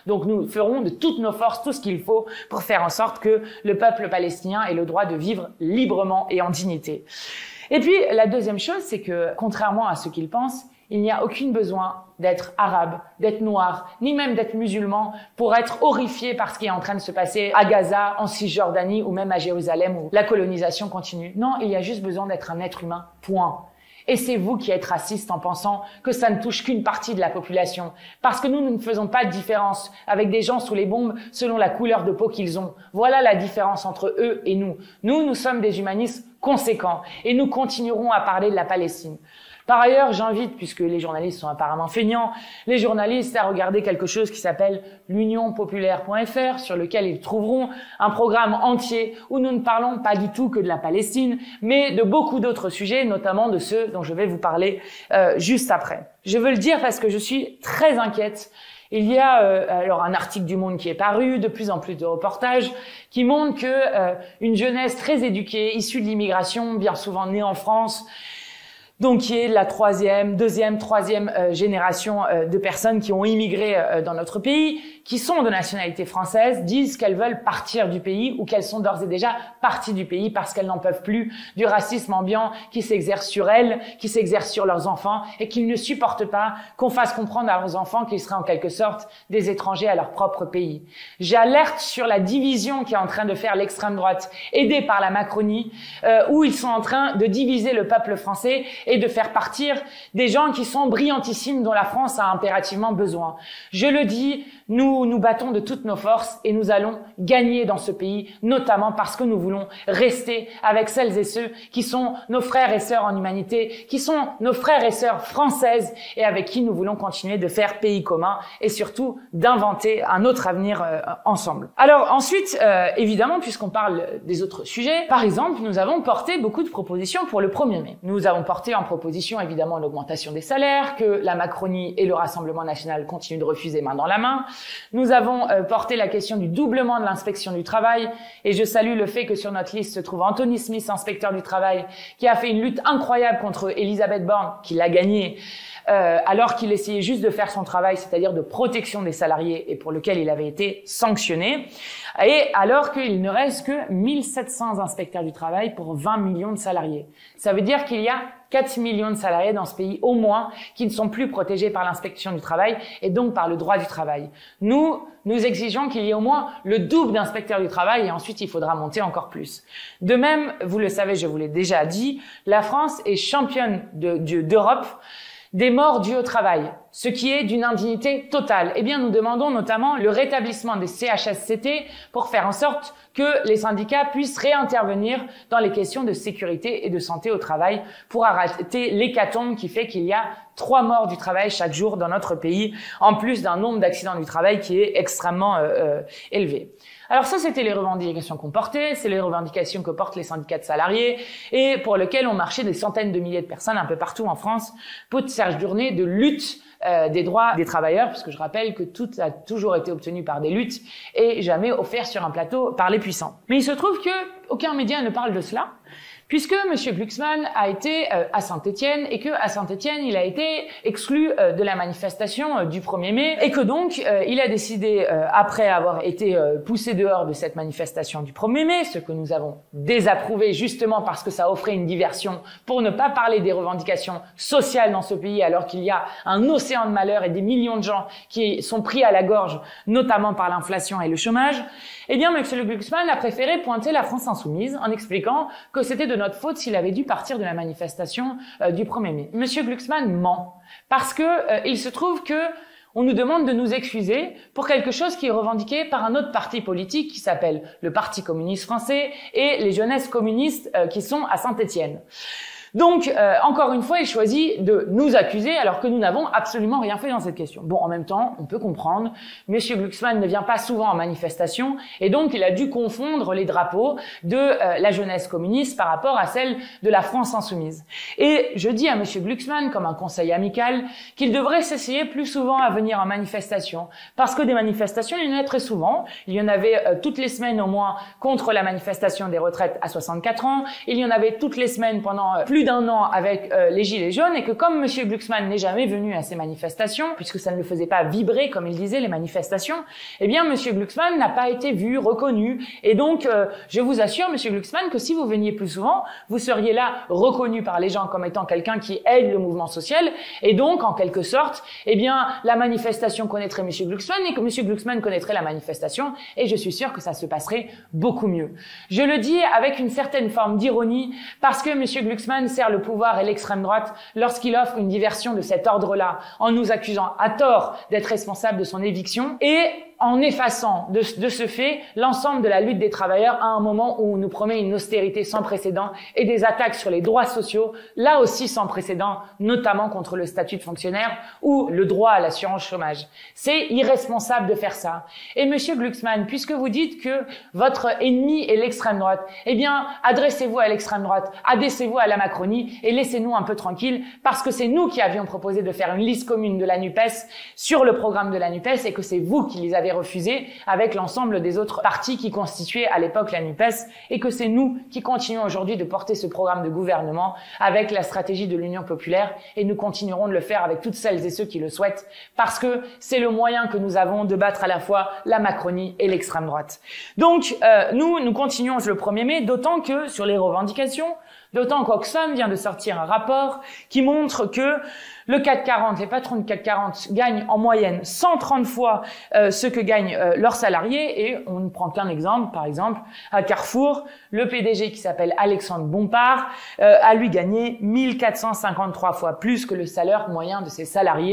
Donc nous ferons de toutes nos forces tout ce qu'il faut pour faire en sorte que le peuple palestinien ait le droit de vivre librement et en dignité. Et puis la deuxième chose, c'est que contrairement à ce qu'ils pensent, il n'y a aucun besoin d'être arabe, d'être noir, ni même d'être musulman pour être horrifié par ce qui est en train de se passer à Gaza, en Cisjordanie ou même à Jérusalem où la colonisation continue. Non, il y a juste besoin d'être un être humain, point. Et c'est vous qui êtes raciste en pensant que ça ne touche qu'une partie de la population. Parce que nous ne faisons pas de différence avec des gens sous les bombes selon la couleur de peau qu'ils ont. Voilà la différence entre eux et nous. Nous sommes des humanistes conséquents et nous continuerons à parler de la Palestine. Par ailleurs, j'invite, puisque les journalistes sont apparemment feignants, les journalistes à regarder quelque chose qui s'appelle l'unionpopulaire.fr, sur lequel ils trouveront un programme entier où nous ne parlons pas du tout que de la Palestine, mais de beaucoup d'autres sujets, notamment de ceux dont je vais vous parler juste après. Je veux le dire parce que je suis très inquiète. Il y a alors un article du Monde qui est paru, de plus en plus de reportages qui montrent que une jeunesse très éduquée, issue de l'immigration, bien souvent née en France, donc qui est la deuxième, troisième génération de personnes qui ont immigré dans notre pays, qui sont de nationalité française, disent qu'elles veulent partir du pays ou qu'elles sont d'ores et déjà parties du pays parce qu'elles n'en peuvent plus du racisme ambiant qui s'exerce sur elles, qui s'exerce sur leurs enfants et qu'ils ne supportent pas qu'on fasse comprendre à leurs enfants qu'ils seraient en quelque sorte des étrangers à leur propre pays. J'alerte sur la division qui est en train de faire l'extrême droite, aidée par la Macronie, où ils sont en train de diviser le peuple français et de faire partir des gens qui sont brillantissimes dont la France a impérativement besoin. Je le dis, nous battons de toutes nos forces et nous allons gagner dans ce pays, notamment parce que nous voulons rester avec celles et ceux qui sont nos frères et sœurs en humanité, qui sont nos frères et sœurs françaises et avec qui nous voulons continuer de faire pays commun et surtout d'inventer un autre avenir ensemble. Alors ensuite, évidemment, puisqu'on parle des autres sujets, par exemple, nous avons porté beaucoup de propositions pour le 1er mai. Nous avons porté en proposition évidemment l'augmentation des salaires, que la Macronie et le Rassemblement national continuent de refuser main dans la main. Nous avons porté la question du doublement de l'inspection du travail et je salue le fait que sur notre liste se trouve Anthony Smith, inspecteur du travail, qui a fait une lutte incroyable contre Elisabeth Borne, qui l'a gagnée, alors qu'il essayait juste de faire son travail, c'est-à-dire de protection des salariés et pour lequel il avait été sanctionné. Et alors qu'il ne reste que 1700 inspecteurs du travail pour 20 millions de salariés. Ça veut dire qu'il y a 4 millions de salariés dans ce pays au moins qui ne sont plus protégés par l'inspection du travail et donc par le droit du travail. Nous exigeons qu'il y ait au moins le double d'inspecteurs du travail et ensuite il faudra monter encore plus. De même, vous le savez, je vous l'ai déjà dit, la France est championne d'Europe des morts dues au travail, ce qui est d'une indignité totale. Eh bien, nous demandons notamment le rétablissement des CHSCT pour faire en sorte que les syndicats puissent réintervenir dans les questions de sécurité et de santé au travail pour arrêter l'hécatombe qui fait qu'il y a 3 morts du travail chaque jour dans notre pays, en plus d'un nombre d'accidents du travail qui est extrêmement élevé. Alors ça, c'était les revendications qu'on portait, c'est les revendications que portent les syndicats de salariés et pour lesquelles ont marché des centaines de milliers de personnes un peu partout en France pour cette journée de lutte des droits des travailleurs, puisque je rappelle que tout a toujours été obtenu par des luttes et jamais offert sur un plateau par les puissants. Mais il se trouve que aucun média ne parle de cela, puisque M. Glucksmann a été à Saint-Étienne et que à Saint-Étienne il a été exclu de la manifestation du 1er mai et que donc il a décidé, après avoir été poussé dehors de cette manifestation du 1er mai, ce que nous avons désapprouvé justement parce que ça offrait une diversion pour ne pas parler des revendications sociales dans ce pays alors qu'il y a un océan de malheur et des millions de gens qui sont pris à la gorge, notamment par l'inflation et le chômage. Eh bien, M. Glucksmann a préféré pointer la France insoumise en expliquant que c'était de notre faute s'il avait dû partir de la manifestation du 1er mai. M. Glucksmann ment parce que il se trouve que on nous demande de nous excuser pour quelque chose qui est revendiqué par un autre parti politique qui s'appelle le Parti communiste français et les jeunesses communistes qui sont à Saint-Étienne. Donc, encore une fois, il choisit de nous accuser alors que nous n'avons absolument rien fait dans cette question. Bon, en même temps, on peut comprendre, M. Glucksmann ne vient pas souvent en manifestation et donc il a dû confondre les drapeaux de la jeunesse communiste par rapport à celle de la France insoumise. Et je dis à M. Glucksmann, comme un conseil amical, qu'il devrait s'essayer plus souvent à venir en manifestation parce que des manifestations, il y en a très souvent. Il y en avait toutes les semaines au moins contre la manifestation des retraites à 64 ans. Il y en avait toutes les semaines pendant plus plus d'1 an avec les Gilets jaunes et que comme Monsieur Glucksmann n'est jamais venu à ces manifestations, puisque ça ne le faisait pas vibrer, comme il disait, les manifestations, eh bien Monsieur Glucksmann n'a pas été vu, reconnu. Et donc, je vous assure, Monsieur Glucksmann, que si vous veniez plus souvent, vous seriez là reconnu par les gens comme étant quelqu'un qui aide le mouvement social. Et donc, en quelque sorte, eh bien, la manifestation connaîtrait Monsieur Glucksmann et que Monsieur Glucksmann connaîtrait la manifestation. Et je suis sûr que ça se passerait beaucoup mieux. Je le dis avec une certaine forme d'ironie parce que Monsieur Glucksmann sert le pouvoir et l'extrême droite lorsqu'il offre une diversion de cet ordre-là en nous accusant à tort d'être responsables de son éviction et en effaçant de ce fait l'ensemble de la lutte des travailleurs à un moment où on nous promet une austérité sans précédent et des attaques sur les droits sociaux, là aussi sans précédent, notamment contre le statut de fonctionnaire ou le droit à l'assurance chômage. C'est irresponsable de faire ça. Et Monsieur Glucksmann, puisque vous dites que votre ennemi est l'extrême droite, eh bien, adressez-vous à l'extrême droite, adressez-vous à la Macronie et laissez-nous un peu tranquilles parce que c'est nous qui avions proposé de faire une liste commune de la NUPES sur le programme de la NUPES et que c'est vous qui les avez refusé avec l'ensemble des autres partis qui constituaient à l'époque la NUPES et que c'est nous qui continuons aujourd'hui de porter ce programme de gouvernement avec la stratégie de l'Union populaire et nous continuerons de le faire avec toutes celles et ceux qui le souhaitent parce que c'est le moyen que nous avons de battre à la fois la Macronie et l'extrême droite. Donc nous continuons le 1er mai, d'autant que sur les revendications, d'autant qu'Oxfam vient de sortir un rapport qui montre que le CAC 40, les patrons du CAC 40 gagnent en moyenne 130 fois ce que gagnent leurs salariés et on ne prend qu'un exemple, par exemple à Carrefour, le PDG qui s'appelle Alexandre Bompard a lui gagné 1453 fois plus que le salaire moyen de ses salariés.